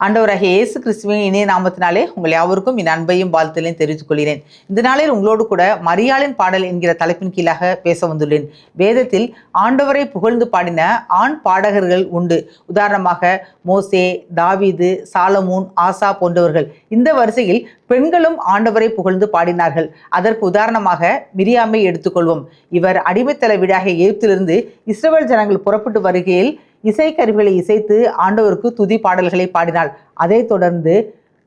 ஆண்டவராகிய இயேசு கிறிஸ்துவின் இனிய நாமத்தினாலே உங்கள் யாவருக்கும் என் அன்பையும் வாழ்த்தலையும் தெரிவித்துக் கொள்கிறேன். இந்த நாளில் உங்களோடு கூட மரியாளின் பாடல் என்கிற தலைப்பின் கீழாக பேச வந்துள்ளேன். வேதத்தில் ஆண்டவரை புகழ்ந்து பாடின ஆண் பாடகர்கள் உண்டு. உதாரணமாக மோசே, தாவீது, சாலமோன், ஆசா போன்றவர்கள். இந்த வரிசையில் பெண்களும் ஆண்டவரை புகழ்ந்து பாடினார்கள். அதற்கு உதாரணமாக மிரியாமை எடுத்துக்கொள்வோம். இவர் அடிமைத்தலை வீடாகிய எகிப்திலிருந்து இஸ்ரவேல் ஜனங்கள் புறப்பட்டு வருகையில் இசைக்கருவிகளை இசைத்து ஆண்டவருக்கு துதி பாடல்களை பாடினாள். அதைத் தொடர்ந்து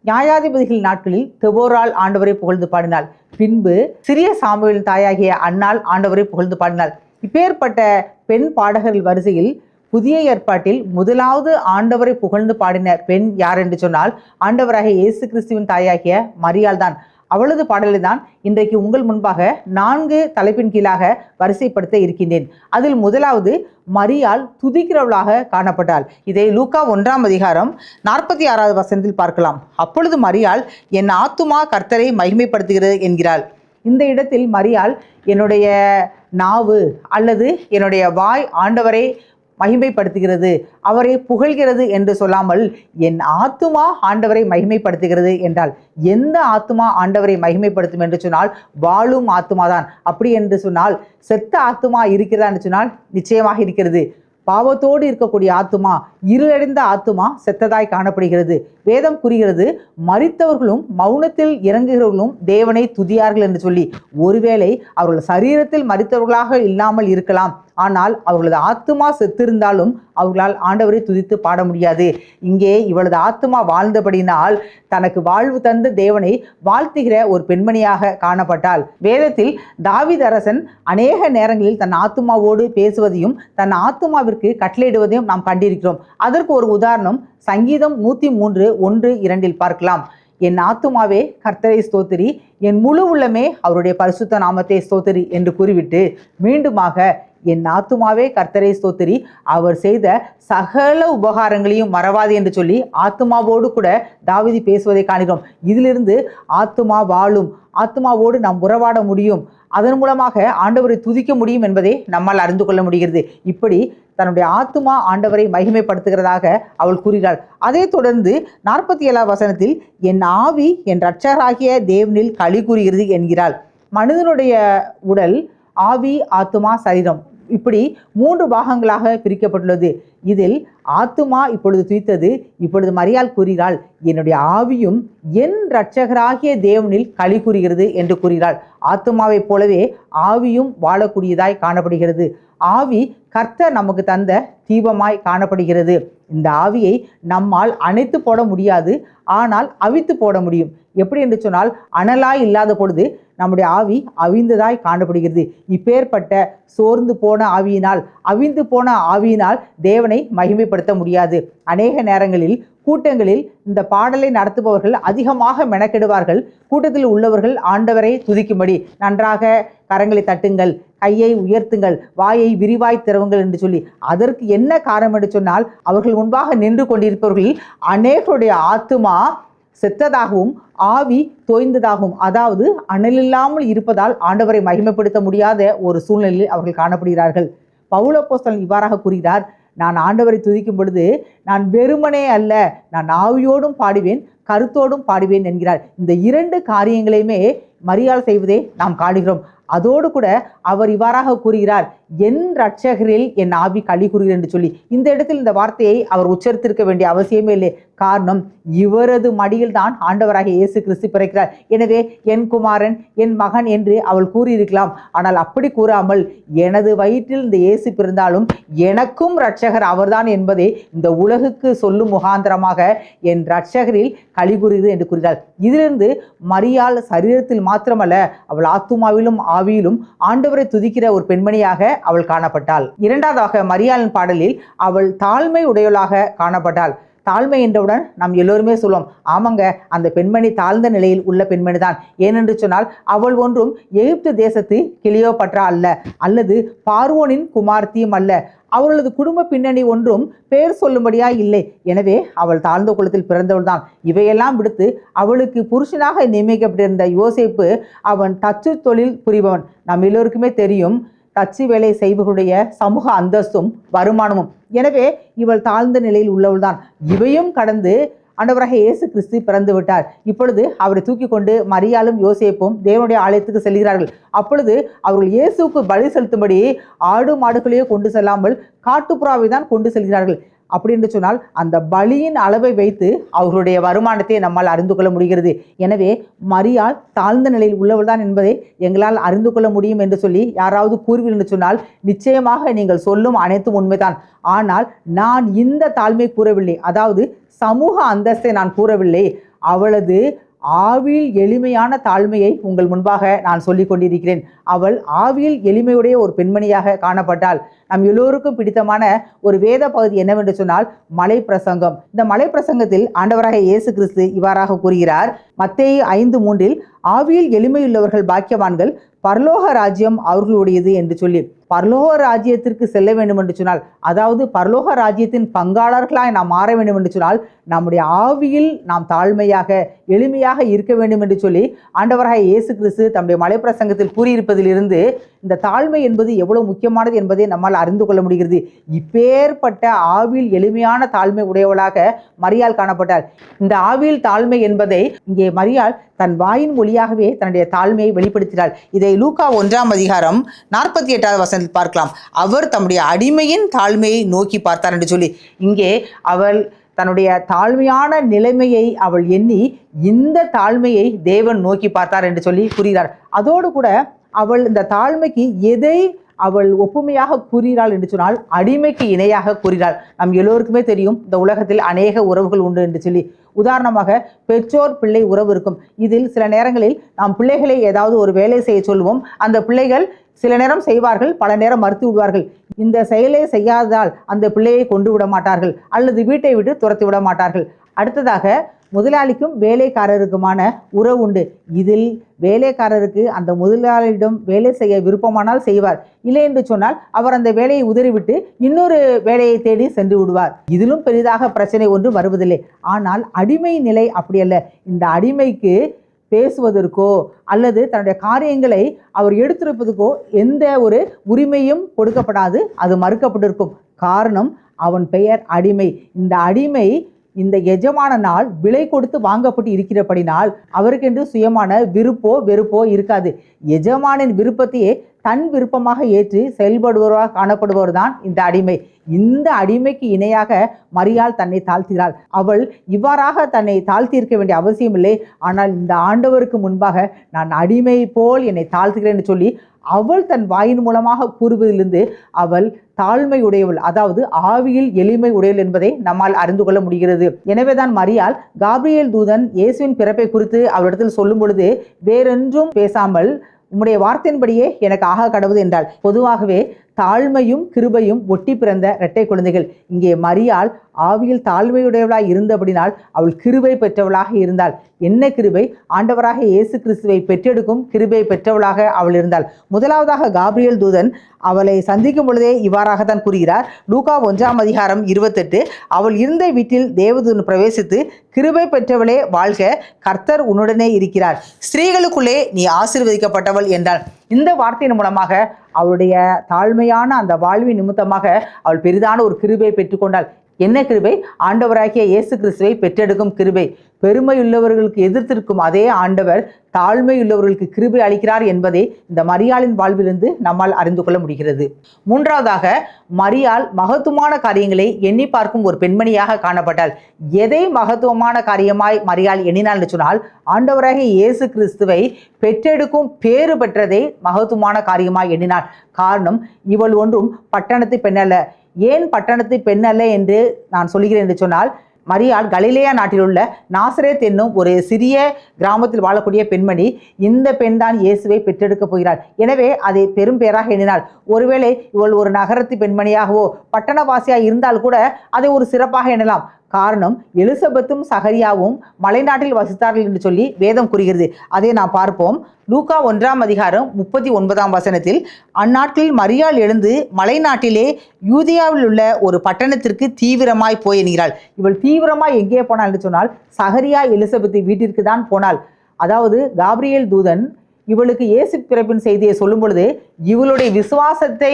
நியாயாதிபதிகள் நாட்களில் தெபோராள் ஆண்டவரை புகழ்ந்து பாடினாள். பின்பு சிறிய சாமுவேலின் தாயாகிய அன்னாள் ஆண்டவரை புகழ்ந்து பாடினாள். இப்பேற்பட்ட பெண் பாடகர்கள் வரிசையில் புதிய ஏற்பாட்டில் முதலாவது ஆண்டவரை புகழ்ந்து பாடின பெண் யார் என்று சொன்னால் ஆண்டவராகிய இயேசு கிறிஸ்துவின் தாயாகிய மரியாள் தான். அவளது பாடலை தான் இன்றைக்கு உங்கள் முன்பாக 4 தலைப்பின் கீழாக வரிசைப்படுத்த இருக்கின்றேன். அதில் முதலாவது மரியாள் துதிக்கிறவளாக காணப்பட்டாள். இதை லூக்கா 1ஆம் அதிகாரம் 46வது வசனத்தில் பார்க்கலாம். அப்பொழுது மரியாள், என் ஆத்துமா கர்த்தரை மகிமைப்படுத்துகிறது என்கிறாள். இந்த இடத்தில் மரியாள் என்னுடைய நாவு அல்லது என்னுடைய வாய் ஆண்டவரை மகிமைப்படுத்துகிறது, அவரை புகழ்கிறது என்று சொல்லாமல் என் ஆத்துமா ஆண்டவரை மகிமைப்படுத்துகிறது என்றால், எந்த ஆத்துமா ஆண்டவரை மகிமைப்படுத்தும் என்று சொன்னால் வாழும் ஆத்துமா தான். அப்படி என்று சொன்னால் செத்த ஆத்துமா இருக்கிறதா என்று சொன்னால் நிச்சயமாக இருக்கிறது. பாவத்தோடு இருக்கக்கூடிய ஆத்துமா, இருளடைந்த ஆத்துமா செத்ததாய் காணப்படுகிறது. வேதம் கூறுகிறது, மரித்தவர்களும் மௌனத்தில் இறங்குகிறவர்களும் தேவனை துதியார்கள் என்று சொல்லி. ஒருவேளை அவர்கள் சரீரத்தில் மரித்தவர்களாக இல்லாமல் இருக்கலாம், ஆனால் அவர்களது ஆத்துமா செத்திருந்தாலும் அவர்களால் ஆண்டவரை துதித்து பாட முடியாது. இங்கே இவளது ஆத்துமா வாழ்ந்தபடினால் தனக்கு வாழ்வு தந்த தேவனை வாழ்த்துகிற ஒரு பெண்மணியாக காணப்பட்டாள். வேதத்தில் தாவீது அரசன் அநேக நேரங்களில் தன் ஆத்துமாவோடு பேசுவதையும் தன் ஆத்துமாவிற்கு கட்டளையிடுவதையும் நாம் கண்டிருக்கிறோம். அதற்கு ஒரு உதாரணம் சங்கீதம் 103:1-2 பார்க்கலாம். என் ஆத்துமாவே கர்த்தரை ஸ்தோத்திரி, என் முழு உள்ளமே அவருடைய பரிசுத்த நாமத்தை ஸ்தோத்திரி என்று கூறிவிட்டு மீண்டுமாக என் ஆத்துமாவே கர்த்தரை ஸ்தோத்திரி, அவர் செய்த சகல உபகாரங்களையும் மறவாது என்று சொல்லி ஆத்துமாவோடு கூட தாவீது பேசுவதை காண்கிறோம். இதிலிருந்து ஆத்துமா வாழும், ஆத்துமாவோடு நாம் உறவாட முடியும், அதன் மூலமாக ஆண்டவரை துதிக்க முடியும் என்பதை நம்மால் அறிந்து கொள்ள முடிகிறது. இப்படி தன்னுடைய ஆத்துமா ஆண்டவரை மகிமைப்படுத்துகிறதாக அவள் கூறுகிறாள். அதை தொடர்ந்து 47ஆம் வசனத்தில் என் ஆவி என் இரட்சகராகிய தேவனில் களி கூறுகிறது என்கிறாள். மனிதனுடைய உடல் ஆவி, ஆத்துமா, சரீரம் இப்படி 3 பாகங்களாக பிரிக்கப்பட்டுள்ளது. இதில் ஆத்துமா இப்பொழுது துதித்தது. இப்பொழுது மரியாள் கூறுகிறாள், என்னுடைய ஆவியும் என் இரட்சகராகிய தேவனில் களி கூறுகிறது என்று கூறுகிறாள். ஆத்துமாவைப் போலவே ஆவியும் வாழக்கூடியதாய் காணப்படுகிறது. ஆவி கர்த்தர் நமக்கு தந்த தீபமாய் காணப்படுகிறது. இந்த ஆவியை நம்மால் அணைத்து போட முடியாது, ஆனால் அவித்து போட முடியும். எப்படி என்று சொன்னால் அனலாய் இல்லாத பொழுது நம்முடைய ஆவி அவிந்ததாய் காணப்படுகிறது. இப்பேற்பட்ட சோர்ந்து போன ஆவியினால், அவிந்து போன ஆவியினால் தேவனை மகிமைப்படுத்த முடியாது. அநேக நேரங்களில் கூட்டங்களில் இந்த பாடலை நடத்துபவர்கள் அதிகமாக மெனக்கெடுவார்கள். கூட்டத்தில் உள்ளவர்கள் ஆண்டவரை துதிக்கும்படி நன்றாக கரங்களை தட்டுங்கள், கையை உயர்த்துங்கள், வாயை விரிவாய் திறவுங்கள் என்று சொல்லி. அதற்கு என்ன காரணம் என்று சொன்னால் அவர்கள் முன்பாக நின்று கொண்டிருப்பவர்களில் அநேகருடைய ஆத்துமா செத்ததாகவும் ஆவி தோய்ந்ததாகவும், அதாவது அனலில்லாமல் இருப்பதால் ஆண்டவரை மகிமைப்படுத்த முடியாத ஒரு சூழ்நிலையில் அவர்கள் காணப்படுகிறார்கள். பவுல் அப்போஸ்தலன் இவ்வாறாக கூறுகிறார், நான் ஆண்டவரை துதிக்கும் பொழுது நான் வெறுமனே அல்ல, நான் ஆவியோடும் பாடுவேன், கருத்தோடும் பாடுவேன் என்கிறார். இந்த 2 காரியங்களையுமே மரியாள் செய்வதை நாம் காணுகிறோம். அதோடு கூட அவர் இவ்வாறாக கூறுகிறார், என் இரட்சகரில் என் ஆவி களி கூறுகிறது என்று சொல்லி. இந்த இடத்தில் இந்த வார்த்தையை அவர் உச்சரித்திருக்க வேண்டிய அவசியமே இல்லை. காரணம், இவரது மடியில் தான் ஆண்டவராகிய இயேசு கிறிஸ்து பிறக்கிறார். எனவே என் குமாரன், என் மகன் என்று அவள் கூறியிருக்கலாம். ஆனால் அப்படி கூறாமல், எனது வயிற்றில் இந்த இயேசு பிறந்தாலும் எனக்கும் இரட்சகர் அவர்தான் என்பதை இந்த உலகுக்கு சொல்லும் முகாந்திரமாக என் இரட்சகரில் களி கூறுகிறது என்று கூறுகிறார். இதிலிருந்து மரியாள் சரீரத்தில் மாத்திரமல்ல, அவள் ஆத்துமாவிலும் ஆவியிலும் ஆண்டவரை துதிக்கிற ஒரு பெண்மணியாக அவள் காணப்பட்டாள். இரண்டாவதாக மரியாளின் பாடலில் அவள் தாழ்மை உடையவளாக காணப்பட்டாள். தாழ்மை என்றவுடன் நாம் எல்லோருமே சொல்லுவோம், ஆமாங்க, அந்த பெண்மணி தாழ்ந்த நிலையில் உள்ள பெண்மணி தான். ஏனென்று சொன்னால் அவள் ஒன்றும் எகிப்து தேசத்து கிளியோபட்ரா அல்ல, அல்லது பார்வோனின் குமார்த்தியும் அல்ல. அவர்களது குடும்ப பின்னணி ஒன்றும் பேர் சொல்லும்படியா இல்லை. எனவே அவள் தாழ்ந்த குலத்தில் பிறந்தவள் தான். இவையெல்லாம் விடுத்து அவளுக்கு புருஷனாக நியமிக்கப்பட்டிருந்த யோசேப்பு அவன் தச்சு தொழில் புரிபவன். நாம் எல்லோருக்குமே தெரியும் தச்சு வேலை செய்பவர்களுடைய சமூக அந்தஸ்தும் வருமானமும். எனவே இவள் தாழ்ந்த நிலையில் உள்ளவள் தான். இவையும் கடந்து ஆண்டவராகிய இயேசு கிறிஸ்து பிறந்து விட்டார். இப்பொழுது அவரை தூக்கி கொண்டு மரியாளும் யோசேப்பும் தேவனுடைய ஆலயத்துக்கு செல்கிறார்கள். அப்பொழுது அவர்கள் இயேசுக்கு பலி செலுத்தும்படி ஆடு மாடுகளையே கொண்டு செல்லாமல் காட்டுப்புறாவை தான் கொண்டு செல்கிறார்கள். அப்படி என்று சொன்னால் அந்த பலியின் அளவை வைத்து அவர்களுடைய வருமானத்தை நம்மால் அறிந்து கொள்ள முடிகிறது. எனவே மரியாள் தாழ்ந்த நிலையில் உள்ளவள் தான் என்பதை எங்களால் அறிந்து கொள்ள முடியும் என்று சொல்லி யாராவது கூறுவீர்கள் என்று சொன்னால், நிச்சயமாக நீங்கள் சொல்லும் அனைத்தும் உண்மைதான். ஆனால் நான் இந்த தாழ்மை கூறவில்லை, அதாவது சமூக அந்தஸ்தை நான் கூறவில்லை. அவளது ஆவியில் எளிமையான தாழ்மையை உங்கள் முன்பாக நான் சொல்லிக் கொண்டிருக்கிறேன். அவள் ஆவியில் எளிமையுடைய ஒரு பெண்மணியாக காணப்பட்டாள். நம் எல்லோருக்கும் பிடித்தமான ஒரு வேத பகுதி என்னவென்று சொன்னால் மலை பிரசங்கம். இந்த மலை பிரசங்கத்தில் ஆண்டவராக இயேசு கிறிஸ்து இவ்வாறாக கூறுகிறார். மத்தேயு 5:3 ஆவியில் எளிமையுள்ளவர்கள் பாக்கியவான்கள், பரலோக ராஜ்யம் அவர்களுடையது என்று சொல்லி, பரலோக ராஜ்யத்திற்கு செல்ல வேண்டும் என்று சொன்னால், அதாவது பரலோக ராஜ்யத்தின் பங்காளர்களாய் நாம் மாற வேண்டும் என்று சொன்னால், நம்முடைய ஆவியில் நாம் தாழ்மையாக எளிமையாக இருக்க வேண்டும் என்று சொல்லி ஆண்டவராக இயேசு கிறிஸ்து தம்முடைய மலை பிரசங்கத்தில் கூறியிருப்பதிலிருந்து இந்த தாழ்மை என்பது எவ்வளவு முக்கியமானது என்பதை நம்மால் அறிந்து கொள்ள முடிகிறது. இப்பேற்பட்ட ஆவியில் எளிமையான தாழ்மை உடையவளாக மரியாள் காணப்பட்டார். இந்த ஆவியில் தாழ்மை என்பதை இங்கே மரியாள் தன் வாயின் மொழியாகவே தன்னுடைய தாழ்மையை வெளிப்படுத்தினாள். இதை லூக்கா 1:48 பார்க்கலாம். அவர் தம்முடைய அடிமையின் தாழ்மையை நோக்கி பார்த்தார் என்று சொல்லி, இங்கே அவள் தன்னுடைய தாழ்மையான நிலைமையை அவள் எண்ணி இந்த தாழ்மையை தேவன் நோக்கி பார்த்தார் என்று சொல்லி கூறுகிறார். அதோடு கூட அவள் இந்த தாழ்மைக்கு எதை அவள் ஒப்புமையாக கூறுகிறாள் என்று சொன்னால், அடிமைக்கு இணையாக கூறுகிறாள். நம் எல்லோருக்குமே தெரியும், இந்த உலகத்தில் அநேக உறவுகள் உண்டு என்று சொல்லி. உதாரணமாக பெற்றோர் பிள்ளை உறவு இருக்கும். இதில் சில நேரங்களில் நாம் பிள்ளைகளை ஏதாவது ஒரு வேலை செய்ய சொல்வோம். அந்த பிள்ளைகள் சில நேரம் செய்வார்கள், பல நேரம் மறுத்து விடுவார்கள். இந்த செயலை செய்யாததால் அந்த பிள்ளையை கொண்டு விட மாட்டார்கள், அல்லது வீட்டை விட்டு துரத்தி விட மாட்டார்கள். அடுத்ததாக முதலாளிக்கும் வேலைக்காரருக்குமான உறவு உண்டு. இதில் வேலைக்காரருக்கு அந்த முதலாளியிடம் வேலை செய்ய விருப்பமானால் செய்வார், இல்லை என்று சொன்னால் அவர் அந்த வேலையை உதறிவிட்டு இன்னொரு வேலையை தேடி சென்று விடுவார். இதிலும் பெரிதாக பிரச்சனை ஒன்று வருவதில்லை. ஆனால் அடிமை நிலை அப்படி அல்ல. இந்த அடிமைக்கு பேசுவதற்கோ அல்லது தன்னுடைய காரியங்களை அவர் எடுத்துரைப்பதற்கோ எந்த ஒரு உரிமையும் கொடுக்கப்படாது, அது மறுக்கப்பட்டிருக்கும். காரணம், அவன் பெயர் அடிமை. இந்த அடிமை இந்த எஜமானனால் விலை கொடுத்து வாங்கப்பட்டு இருக்கிறபடினால் அவருக்கென்று சுயமான விருப்போ வெறுப்போ இருக்காது. எஜமானின் விருப்பத்தையே தன் விருப்பமாக ஏற்று செயல்படுபவராக காணப்படுபவர் தான் இந்த அடிமை. இந்த அடிமைக்கு இணையாக மரியாள் தன்னை தாழ்த்தினாள். அவள் இவ்வாறாக தன்னை தாழ்த்தியிருக்க வேண்டிய அவசியம் இல்லை. ஆனால் இந்த ஆண்டவருக்கு முன்பாக நான் அடிமை போல் என்னை தாழ்த்துகிறேன் என்று சொல்லி அவள் தன் வாயின் மூலமாக கூறுவதிலிருந்து அவள் தாழ்மை உடையவள், அதாவது ஆவியில் எளிமை உடையவள் என்பதை நம்மால் அறிந்து கொள்ள முடிகிறது. எனவேதான் மரியாள் காபிரியேல் தூதன் இயேசுவின் பிறப்பை குறித்து அவரிடத்தில் சொல்லும் பொழுது வேறொன்றும் பேசாமல் உம்முடைய வார்த்தையின்படியே எனக்கு ஆக கடவுது என்றாள். பொதுவாகவே தாழ்மையும் கிருபையும் ஒட்டி பிறந்த இரட்டை குழந்தைகள். இங்கே மரியாள் ஆவியில் தாழ்மையுடையவளாய் இருந்தபடினால் அவள் கிருபை பெற்றவளாக இருந்தாள். என்ன கிருபை? ஆண்டவராக இயேசு கிறிஸ்துவை பெற்றெடுக்கும் கிருபை பெற்றவளாக அவள் இருந்தாள். முதலாவதாக காபிரியேல் தூதன் அவளை சந்திக்கும் பொழுதே இவ்வாறாகத்தான் கூறுகிறார். லூக்கா 1:28 அவள் இருந்த வீட்டில் தேவதூதன் பிரவேசித்து, கிருபை பெற்றவளே வாழ்க, கர்த்தர் உன்னுடனே இருக்கிறார், ஸ்திரீகளுக்குள்ளே நீ ஆசீர்வதிக்கப்பட்டவள் என்றாள். இந்த வார்த்தையின் மூலமாக அவளுடைய தாழ்மையான அந்த வாழ்வின் நிமித்தமாக அவள் பெரிதான ஒரு கிருபை பெற்றுக்கொண்டாள். என்ன கிருபை? ஆண்டவராகிய இயேசு கிறிஸ்துவை பெற்றெடுக்கும் கிருபை. பெருமையுள்ளவர்களுக்கு எதிர்த்திருக்கும் அதே ஆண்டவர் தாழ்மையுள்ளவர்களுக்கு கிருபை அளிக்கிறார் என்பதை இந்த மரியாளின் வாழ்விலிருந்து நம்மால் அறிந்து கொள்ள முடிகிறது. மூன்றாவதாக, மரியாள் மகத்துவமான காரியங்களை எண்ணி பார்க்கும் ஒரு பெண்மணியாக காணப்பட்டாள். எதை மகத்துவமான காரியமாய் மரியாள் எண்ணினாள் என்று சொன்னால், ஆண்டவராகிய இயேசு கிறிஸ்துவை பெற்றெடுக்கும் பேறு பெற்றதை மகத்துவமான காரியமாய் எண்ணினாள். காரணம், இவள் ஒன்றும் பட்டணத்து பெண் அல்ல. ஏன் பட்டணத்து பெண் அல்ல என்று நான் சொல்கிறேன் என்று சொன்னால், மரியாள் கலிலேயா நாட்டில் உள்ள நாசரேத் என்னும் ஒரு சிறிய கிராமத்தில் வாழக்கூடிய பெண்மணி. இந்த பெண் தான் இயேசுவை பெற்றெடுக்கப் போகிறாள். எனவே அதை பெரும் பேராக எண்ணினாள். ஒருவேளை இவள் ஒரு நகரத்து பெண்மணியாகவோ பட்டணவாசியாக இருந்தால் கூட அதை ஒரு சிறப்பாக எண்ணலாம். காரணம், எலிசபெத்தும் சகரியாவும் மலைநாட்டில் வசித்தார்கள் என்று சொல்லி வேதம் கூறுகிறது. அதை நாம் பார்ப்போம். லூக்கா 1:39 அந்நாட்களில் மரியாள் எழுந்து மலைநாட்டிலே யூதியாவில் உள்ள ஒரு பட்டணத்திற்கு தீவிரமாய் போய் என்கிறாள். இவள் தீவிரமாய் எங்கே போனாள் என்று சொன்னால், சகரியா எலிசபெத்து வீட்டிற்கு தான் போனாள். அதாவது காபிரியேல் தூதன் இவளுக்கு இயேசு பிறப்பின் செய்தியை சொல்லும் பொழுது இவளுடைய விசுவாசத்தை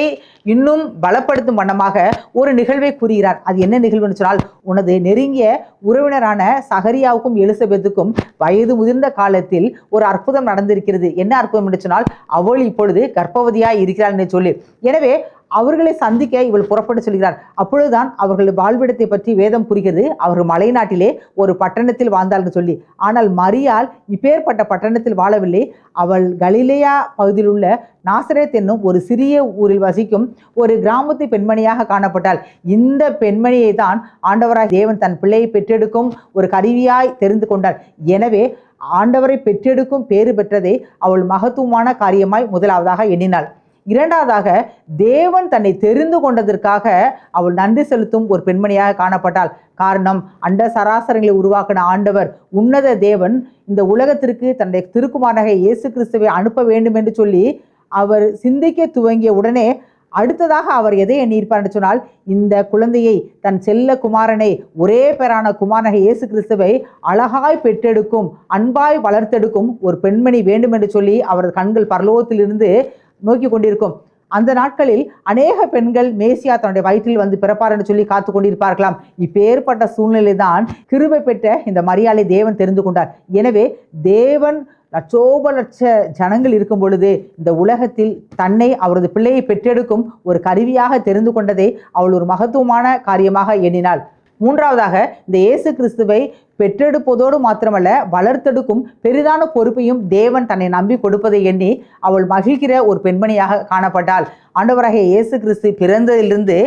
இன்னும் பலப்படுத்தும் வண்ணமாக ஒரு நிகழ்வை கூறுகிறார். அது என்ன நிகழ்வுன்னு சொன்னால், உனது நெருங்கிய உறவினரான சகரியாவுக்கும் எலிசபெத்துக்கும் வயது முதிர்ந்த காலத்தில் ஒரு அற்புதம் நடந்திருக்கிறது. என்ன அற்புதம் என்று சொன்னால், அவள் இப்பொழுது கர்ப்பவதியாய் இருக்கிறாள் என்று சொல்லி, எனவே அவர்களை சந்திக்க இவள் புறப்பட்டு சொல்கிறார். அப்பொழுதுதான் அவர்கள் வாழ்விடத்தை பற்றி வேதம் கூறுகிறது. அவர்கள் மலை நாட்டிலே ஒரு பட்டணத்தில் வாழ்ந்தாள்னு சொல்லி. ஆனால் மரியாள் இப்பேற்பட்ட பட்டணத்தில் வாழவில்லை. அவள் கலிலேயா பகுதியில் உள்ள நாசரேத் என்னும் ஒரு சிறிய ஊரில் வசிக்கும் ஒரு கிராமத்து பெண்மணியாக காணப்பட்டாள். இந்த பெண்மணியை தான் ஆண்டவராய் தேவன் தன் பிள்ளையை பெற்றெடுக்கும் ஒரு கருவியாய் தெரிந்து கொண்டார். எனவே ஆண்டவரை பெற்றெடுக்கும் பேறு பெற்றதை அவள் மகத்துவமான காரியமாய் முதலாவதாக எண்ணினாள். இரண்டாவதாக, தேவன் தன்னை தெரிந்து கொண்டதற்காக அவள் நன்றி செலுத்தும் ஒரு பெண்மணியாக காணப்பட்டாள். காரணம், அண்ட சராசரங்களை உருவாக்கின ஆண்டவர் உன்னத தேவன் இந்த உலகத்திற்கு தன்னுடைய திருக்குமாரனாக இயேசு கிறிஸ்துவை அனுப்ப வேண்டும் என்று சொல்லி அவர் சிந்திக்க துவங்கிய உடனே அடுத்ததாக அவர் எதை எண்ணியிருப்பார் என்று சொன்னால், இந்த குழந்தையை, தன் செல்ல குமாரனை, ஒரே பேரான குமாரனாக இயேசு கிறிஸ்துவை அழகாய் பெற்றெடுக்கும், அன்பாய் வளர்த்தெடுக்கும் ஒரு பெண்மணி வேண்டும் என்று சொல்லி அவரது கண்கள் பரலோகத்திலிருந்து நோக்கி கொண்டிருக்கும். அந்த நாட்களில் அநேக பெண்கள் மேசியா தன்னுடைய வயிற்றில் வந்து பிறப்பார் என்று சொல்லி காத்து கொண்டிருப்பார்களாம். இப்பேற்பட்ட சூழ்நிலை தான் கிருபை பெற்ற இந்த மரியாளை தேவன் தெரிந்து கொண்டார். எனவே தேவன் லட்சோப லட்ச ஜனங்கள் இருக்கும் பொழுது இந்த உலகத்தில் தன்னை அவரது பிள்ளையை பெற்றெடுக்கும் ஒரு கருவியாக தெரிந்து கொண்டதை அவள் ஒரு மகத்துவமான காரியமாக எண்ணினாள். மூன்றாவதாக, இந்த இயேசு கிறிஸ்துவை பெற்றெடுப்பதோடு மாத்திரமல்ல, வளர்த்தெடுக்கும் பெரிதான பொறுப்பையும் தேவன் தன்னை நம்பி கொடுப்பதை எண்ணி அவள் மகிழ்கிற ஒரு பெண்மணியாக காணப்பட்டாள். ஆண்டவராகிய இயேசு கிறிஸ்து பிறந்ததிலிருந்து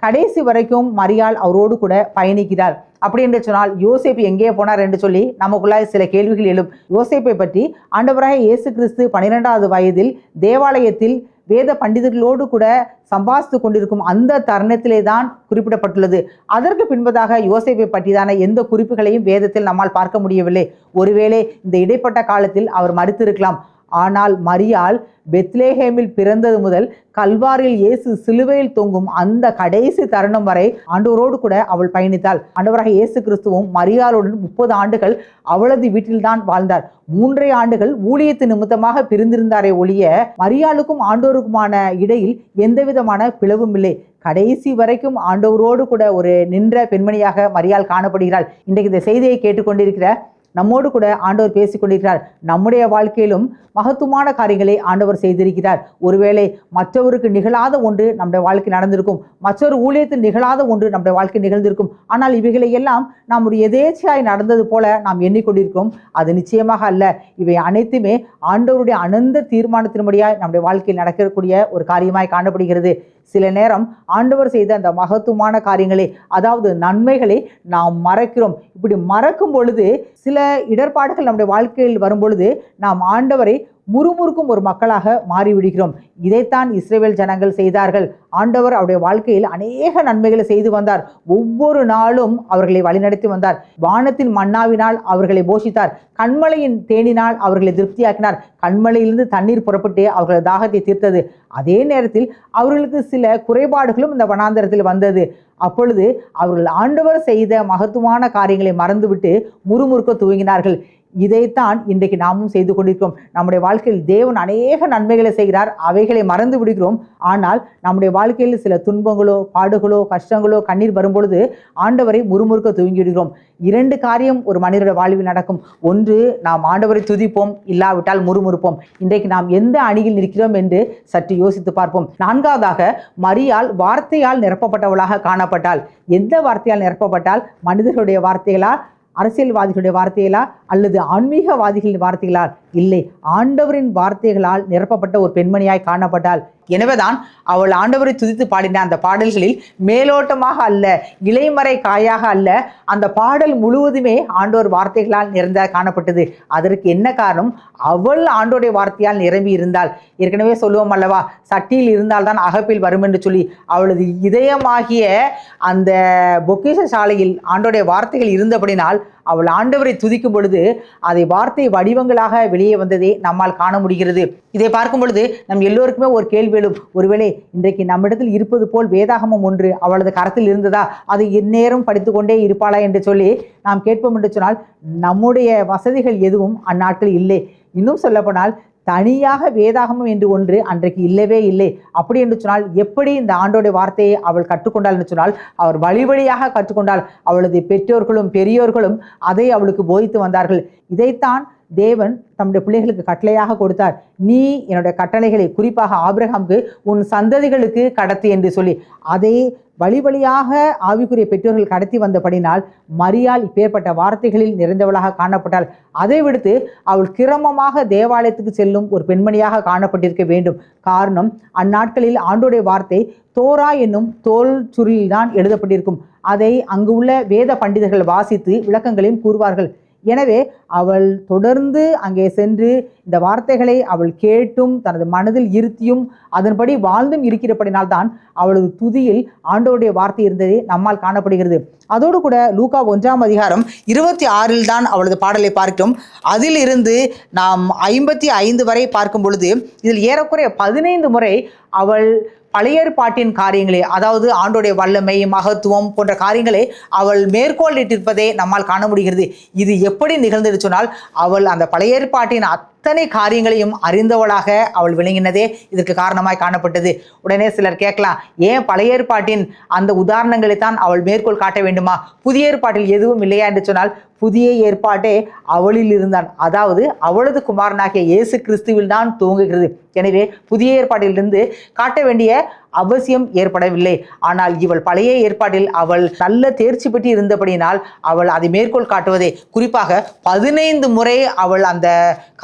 கடைசி வரைக்கும் மரியாள் அவரோடு கூட பயணிக்கிறார். அப்படி என்று சொன்னால், யோசேப்பு எங்கே போனார் என்று சொல்லி நமக்குள்ளாய் சில கேள்விகள் எழும். யோசேப்பை பற்றி ஆண்டவராகிய இயேசு கிறிஸ்து 12வது வயதில் தேவாலயத்தில் வேத பண்டிதர்களோடு கூட சம்பாதித்து கொண்டிருக்கும் அந்த தருணத்திலே தான் குறிப்பிடப்பட்டுள்ளது. அதற்கு பின்பதாக யோசேப்பை பற்றிதான எந்த குறிப்புகளையும் வேதத்தில் நம்மால் பார்க்க முடியவில்லை. ஒருவேளை இந்த இடைப்பட்ட காலத்தில் அவர் மரித்திருக்கலாம். ஆனால் மரியாள் பெத்லேஹேமில் பிறந்தது முதல் கல்வாரில் இயேசு சிலுவையில் தொங்கும் அந்த கடைசி தருணம் வரை ஆண்டவரோடு கூட அவள் பயணித்தாள். ஆண்டவராக இயேசு கிறிஸ்துவும் மரியாளுடன் 30 ஆண்டுகள் அவளது வீட்டில்தான் வாழ்ந்தார். 3 ஆண்டுகள் ஊழியத்து நிமித்தமாக பிரிந்திருந்தாரே ஒழிய மரியாளுக்கும் ஆண்டவருக்குமான இடையில் எந்தவிதமான பிளவும் இல்லை. கடைசி வரைக்கும் ஆண்டவரோடு கூட ஒரு நின்ற பெண்மணியாக மரியாள் காணப்படுகிறாள். இன்றைக்கு இந்த செய்தியை கேட்டுக்கொண்டிருக்கிற நம்மோடு கூட ஆண்டவர் பேசிக்கொண்டிருக்கிறார். நம்முடைய வாழ்க்கையிலும் மகத்துவமான காரியங்களை ஆண்டவர் செய்திருக்கிறார். ஒருவேளை மற்றவருக்கு நிகழாத ஒன்று நம்முடைய வாழ்க்கை நடந்திருக்கும், மற்றொரு ஊழியத்தில் நிகழாத ஒன்று நம்முடைய வாழ்க்கை நிகழ்ந்திருக்கும். ஆனால் இவைகளை எல்லாம் நம்முடைய எதேச்சையாய் நடந்தது போல நாம் எண்ணிக்கொண்டிருக்கோம். அது நிச்சயமாக அல்ல. இவை அனைத்துமே ஆண்டவருடைய அனந்த தீர்மானத்தின்படியாய் நம்முடைய வாழ்க்கையில் நடக்கக்கூடிய ஒரு காரியமாய் காணப்படுகிறது. சில நேரம் ஆண்டவர் செய்த அந்த மகத்துவமான காரியங்களை, அதாவது நன்மைகளை நாம் மறக்கிறோம். இப்படி மறக்கும் பொழுது சில இடர்பாடுகள் நம்முடைய வாழ்க்கையில் வரும் பொழுது நாம் ஆண்டவரை முறுமுறுக்கும் ஒரு மக்களாக மாறிவிடுகிறோம். இதைத்தான் இஸ்ரவேல் ஜனங்கள் செய்தார்கள். ஆண்டவர் அவருடைய வாழ்க்கையில் அநேக நன்மைகளை செய்து வந்தார். ஒவ்வொரு நாளும் அவர்களை வழிநடத்தி வந்தார். வானத்தின் மன்னாவினால் அவர்களை போஷித்தார். கண்மலையின் தேனினால் அவர்களை திருப்தியாக்கினார். கண்மலையிலிருந்து தண்ணீர் புறப்பட்டு அவர்களது தாகத்தை தீர்த்தது. அதே நேரத்தில் அவர்களுக்கு சில குறைபாடுகளும் இந்த வனாந்தரத்தில் வந்தது. அப்பொழுது அவர்கள் ஆண்டவர் செய்த மகத்துவமான காரியங்களை மறந்துவிட்டு முறுமுறுக்க துவங்கினார்கள். இதைத்தான் இன்றைக்கு நாமும் செய்து கொண்டிருக்கிறோம். நம்முடைய வாழ்க்கையில் தேவன் அநேக நன்மைகளை செய்கிறார், அவைகளை மறந்து விடுகிறோம். ஆனால் நம்முடைய வாழ்க்கையில் சில துன்பங்களோ, பாடுகளோ, கஷ்டங்களோ, கண்ணீர் வரும்பொழுது ஆண்டவரை முறுமுறுக்க துவங்கி விடுகிறோம். 2 காரியம் ஒரு மனிதனுடைய வாழ்வில் நடக்கும். ஒன்று, நாம் ஆண்டவரை துதிப்போம், இல்லாவிட்டால் முறுமுறுப்போம். இன்றைக்கு நாம் எந்த அணியில் இருக்கிறோம் என்று சற்று யோசித்து பார்ப்போம். 4வதாக, மரியாள் வார்த்தையால் நிரப்பப்பட்டவளாக காணப்பட்டாள். எந்த வார்த்தையால் நிரப்பப்பட்டால்? மனிதர்களுடைய வார்த்தைகளா, அரசியல்வாதிகளுடைய வார்த்தைகளா, அல்லது ஆன்மீகவாதிகளின் வார்த்தைகளால்? இல்லை, ஆண்டவரின் வார்த்தைகளால் நிரப்பப்பட்ட ஒரு பெண்மணியாய் காணப்பட்டாள். எனவேதான் அவள் ஆண்டவரை துதித்து பாடின அந்த பாடல்களில் மேலோட்டமாக அல்ல, இலைமறை காயாக அல்ல, அந்த பாடல் முழுவதுமே ஆண்டவர் வார்த்தைகளால் நிறைந்த காணப்பட்டது. அதற்கு என்ன காரணம்? அவள் ஆண்டோடைய வார்த்தையால் நிரம்பி இருந்தாள். ஏற்கனவே சொல்லுவோம் அல்லவா, சட்டியில் இருந்தால்தான் அகப்பில் வரும் என்று சொல்லி. அவளது இதயமாகிய அந்த பொக்கிஷ சாலையில் ஆண்டோடைய வார்த்தைகள் இருந்தபடினால் அவள் ஆண்டவரை துதிக்கும் பொழுது அதை வார்த்தை வடிவங்களாக வெளியே வந்ததை நம்மால் காண முடிகிறது. இதை பார்க்கும் பொழுது நம் எல்லோருக்குமே ஒரு கேள்வி எழும். ஒருவேளை இன்றைக்கு நம்மிடத்தில் இருப்பது போல் வேதாகமம் ஒன்று அவளது கரத்தில் இருந்ததா, அதை இந்நேரம் படித்து கொண்டே இருப்பாளா என்று சொல்லி நாம் கேட்போம் என்று சொன்னால், நம்முடைய வசதிகள் எதுவும் அந்நாட்கள் இல்லை. இன்னும் சொல்லப்போனால் தனியாக வேதாகமம் என்று ஒன்று அன்றைக்கு இல்லவே இல்லை. அப்படி என்று சொன்னால் எப்படி இந்த ஆண்டோடைய வார்த்தையை அவள் கற்றுக்கொண்டாள் என்று சொன்னால், அவர் வழி வழியாக கற்றுக்கொண்டாள். அவளது பெற்றோர்களும் பெரியோர்களும் அதை அவளுக்கு போதித்து வந்தார்கள். இதைத்தான் தேவன் தம்முடைய பிள்ளைகளுக்கு கட்டளையாக கொடுத்தார். நீ என்னுடைய கட்டளைகளை, குறிப்பாக ஆபிரகாமுக்கு உன் சந்ததிகளுக்கு கடத்தி என்று சொல்லி, அதை வழி வழியாக ஆவிக்குரிய பெற்றோர்கள் கடத்தி வந்தபடினால் மரியாள் இப்பேற்பட்ட வார்த்தைகளில் நிறைந்தவளாக காணப்பட்டாள். அதை விடுத்து அவள் கிரமமாக தேவாலயத்துக்கு செல்லும் ஒரு பெண்மணியாக காணப்பட்டிருக்க வேண்டும். காரணம், அந்நாட்களில் ஆண்டோடைய வார்த்தை தோரா என்னும் தோல் சுருளில்தான் எழுதப்பட்டிருக்கும். அதை அங்கு உள்ள வேத பண்டிதர்கள் வாசித்து விளக்கங்களையும் கூறுவார்கள். எனவே அவள் தொடர்ந்து அங்கே சென்று இந்த வார்த்தைகளை அவள் கேட்டும் தனது மனதில் இருத்தியும் அதன்படி வாழ்ந்தும் இருக்கிறபடினால்தான் அவளது துதியில் ஆண்டவருடைய வார்த்தை இருந்ததே நம்மால் காணப்படுகிறது. அதோடு கூட லூக்கா 1 அதிகாரம் 26 தான் அவளது பாடலை பார்க்கிறோம். அதிலிருந்து நாம் 55 வரை பார்க்கும் பொழுது இதில் ஏறக்குறைய 15 முறை அவள் பழைய ஏற்பாட்டின் காரியங்களே, அதாவது ஆண்டோடைய வல்லமை, மகத்துவம் போன்ற காரியங்களை அவள் மேற்கோளிட்டிருப்பதை நம்மால் காண முடிகிறது. இது எப்படி நிகழ்ந்தது சொன்னால், அவள் அந்த பழைய ஏற்பாட்டின் அத்தனை காரியங்களையும் அறிந்தவளாக அவள் விளங்கினதே இதற்கு காரணமாய் காணப்பட்டது. உடனே சிலர் கேட்கலாம், ஏன் பழைய ஏற்பாட்டின் அந்த உதாரணங்களை தான் அவள் மேற்கோள் காட்ட வேண்டுமா? புதிய ஏற்பாட்டில் எதுவும் இல்லையா என்று சொன்னால், புதிய ஏற்பாட்டே அவளில் இருந்தான், அதாவது அவளது குமாரனாகிய இயேசு கிறிஸ்துவில் தான் துவங்குகிறது. எனவே புதிய ஏற்பாட்டிலிருந்து காட்ட வேண்டிய அவசியம் ஏற்படவில்லை. ஆனால் இவள் பழைய ஏற்பாட்டில் அவள் நல்ல தேர்ச்சி பெற்று இருந்தபடியினால் அவள் அதை மேற்கோள் காட்டுவதை, குறிப்பாக 15 முறை அவள் அந்த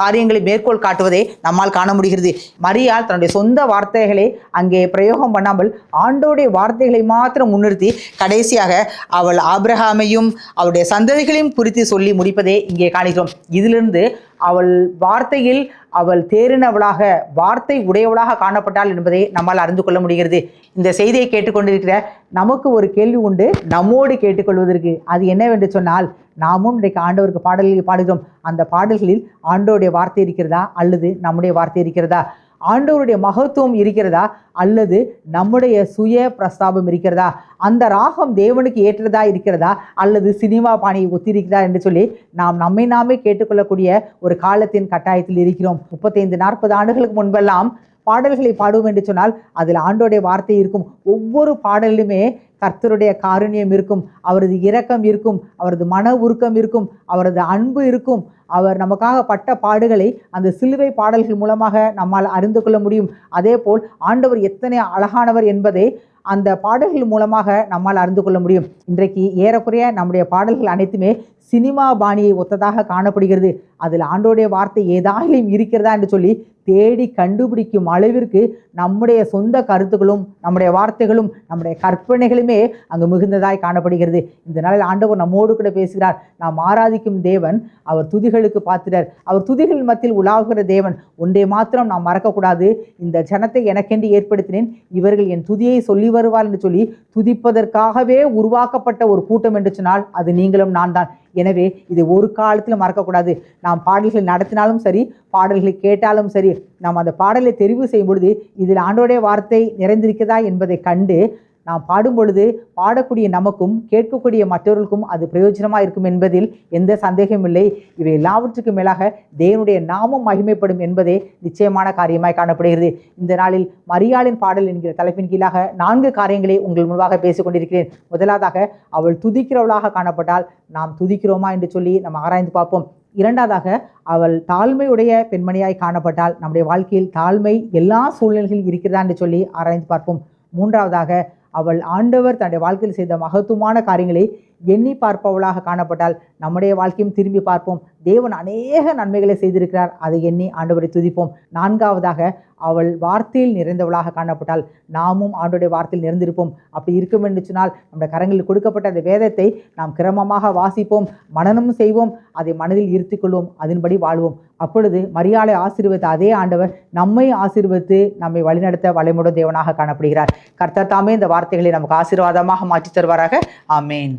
காரியங்களை மேற்கோள் காட்டுவதை நம்மால் காண முடிகிறது. மரியாள் தன்னுடைய சொந்த வார்த்தைகளை அங்கே பிரயோகம் பண்ணாமல் ஆண்டோடைய வார்த்தைகளை மாத்திரம் முன்னிறுத்தி கடைசியாக அவள் ஆபிரகாமையும் அவருடைய சந்ததிகளையும் குறித்து சொல்லி முடிப்பதை இங்கே காணுகிறோம். இதிலிருந்து அவள் வார்த்தையில் அவள் தேறினவளாக, வார்த்தை உடையவளாக காணப்பட்டாள் என்பதை நம்மால் அறிந்து கொள்ள முடிகிறது. இந்த செய்தியை கேட்டுக்கொண்டிருக்கிற நமக்கு ஒரு கேள்வி உண்டு, நம்மோடு கேட்டுக்கொள்வதற்கு. அது என்னவென்று சொன்னால், நாமும் இன்றைக்கு ஆண்டவருக்கு பாடல்களை பாடுகிறோம். அந்த பாடல்களில் ஆண்டவருடைய வார்த்தை இருக்கிறதா அல்லது நம்முடைய வார்த்தை இருக்கிறதா? ஆண்டவருடைய மகத்துவம் இருக்கிறதா அல்லது நம்முடைய சுய பிரஸ்தாபம் இருக்கிறதா? அந்த ராகம் தேவனுக்கு ஏற்றதா இருக்கிறதா அல்லது சினிமா பாணியை ஒத்திருக்கிறதா என்று சொல்லி நாம் நம்மை நாமே கேட்டுக்கொள்ளக்கூடிய ஒரு காலத்தின் கட்டாயத்தில் இருக்கிறோம். 35-40 ஆண்டுகளுக்கு முன்பெல்லாம் பாடல்களை பாடுவோம் என்று சொன்னால் அதில் ஆண்டோடைய வார்த்தை இருக்கும். ஒவ்வொரு பாடலிலுமே கர்த்தருடைய காருண்யம் இருக்கும், அவரது இரக்கம் இருக்கும், அவரது மன உருக்கம் இருக்கும், அவரது அன்பு இருக்கும். அவர் நமக்காக பட்ட பாடுகளை அந்த சிலுவை பாடல்கள் மூலமாக நம்மால் அறிந்து கொள்ள முடியும். அதே போல் ஆண்டவர் எத்தனை அழகானவர் என்பதை அந்த பாடல்கள் மூலமாக நம்மால் அறிந்து கொள்ள முடியும். இன்றைக்கு ஏறக்குறைய நம்முடைய பாடல்கள் அனைத்துமே சினிமா பாணியை ஒத்ததாக காணப்படுகிறது. அதில் ஆண்டோடைய வார்த்தை ஏதாயிலும் இருக்கிறதா என்று சொல்லி தேடி கண்டுபிடிக்கும் அளவிற்கு நம்முடைய சொந்த கருத்துக்களும் நம்முடைய வார்த்தைகளும் நம்முடைய கற்பனைகளுமே அங்கு மிகுந்ததாய் காணப்படுகிறது. இந்த நாளில் ஆண்டவர் நம்மோடு கூட பேசுகிறார். நாம் ஆராதிக்கும் தேவன் அவர் துதிகளுக்கு பாத்திரர். அவர் துதிகள் மத்தியில் உலாவுகிற தேவன். ஒன்றை மாத்திரம் நாம் மறக்கக்கூடாது, இந்த ஜனத்தை எனக்கென்று ஏற்படுத்தினேன், இவர்கள் என் துதியை சொல்லி வருவார் என்று சொல்லி துதிப்பதற்காகவே உருவாக்கப்பட்ட ஒரு கூட்டம் என்று சொன்னால் அது நீங்களும் நான் தான். எனவே இதை ஒரு காலத்தில் மறக்கக்கூடாது. நாம் பாடல்கள் நடத்தினாலும் சரி, பாடல்களை கேட்டாலும் சரி, நாம் அந்த பாடலை தெரிவு செய்யும் பொழுது இதில் ஆண்டோடைய வார்த்தை நிறைந்திருக்கிறதா என்பதை கண்டு நாம் பாடும் பொழுது பாடக்கூடிய நமக்கும் கேட்கக்கூடிய மற்றவர்களுக்கும் அது பிரயோஜனமாக இருக்கும் என்பதில் எந்த சந்தேகமும் இல்லை. இவை எல்லாவற்றுக்கும் மேலாக தேவனுடைய நாமம் மகிமைப்படும் என்பதே நிச்சயமான காரியமாய் காணப்படுகிறது. இந்த நாளில் மரியாளின் பாடல் என்கிற தலைப்பின் கீழாக 4 காரியங்களை உங்கள் முன்பாக பேசிக் கொண்டிருக்கிறேன். முதலாவதாக, அவள் துதிக்கிறவளாக காணப்பட்டால் நாம் துதிக்கிறோமா என்று சொல்லி நம்ம ஆராய்ந்து பார்ப்போம். இரண்டாவதாக, அவள் தாழ்மையுடைய பெண்மணியாய் காணப்பட்டால் நம்முடைய வாழ்க்கையில் தாழ்மை எல்லா சூழ்நிலைகளில் இருக்கிறதா என்று சொல்லி ஆராய்ந்து பார்ப்போம். மூன்றாவதாக, அவள் ஆண்டவர் தன்னுடைய வாழ்க்கையில் செய்த மகத்துவமான காரியங்களை எண்ணி பார்ப்பவளாக காணப்பட்டால் நம்முடைய வாழ்க்கையும் திரும்பி பார்ப்போம். தேவன் அநேக நன்மைகளை செய்திருக்கிறார், அதை எண்ணி ஆண்டவரை துதிப்போம். நான்காவதாக, அவள் வார்த்தையில் நிறைந்தவளாக காணப்பட்டால் நாமும் ஆண்டோடைய வார்த்தையில் நிறைந்திருப்போம். அப்படி இருக்கும் என்று சொன்னால் நம்முடைய கரங்களில் கொடுக்கப்பட்ட அந்த வேதத்தை நாம் கிரமமாக வாசிப்போம், மனனம் செய்வோம், அதை மனதில் இருத்திக்கொள்வோம், அதன்படி வாழ்வோம். அப்பொழுது மரியாளை ஆசீர்வதித்த அதே ஆண்டவர் நம்மை ஆசீர்வதித்து நம்மை வழிநடத்த வளமுடன் தேவனாக காணப்படுகிறார். கர்த்தர் தாமே இந்த வார்த்தைகளை நமக்கு ஆசீர்வாதமாக மாற்றி தருவாராக. ஆமேன்.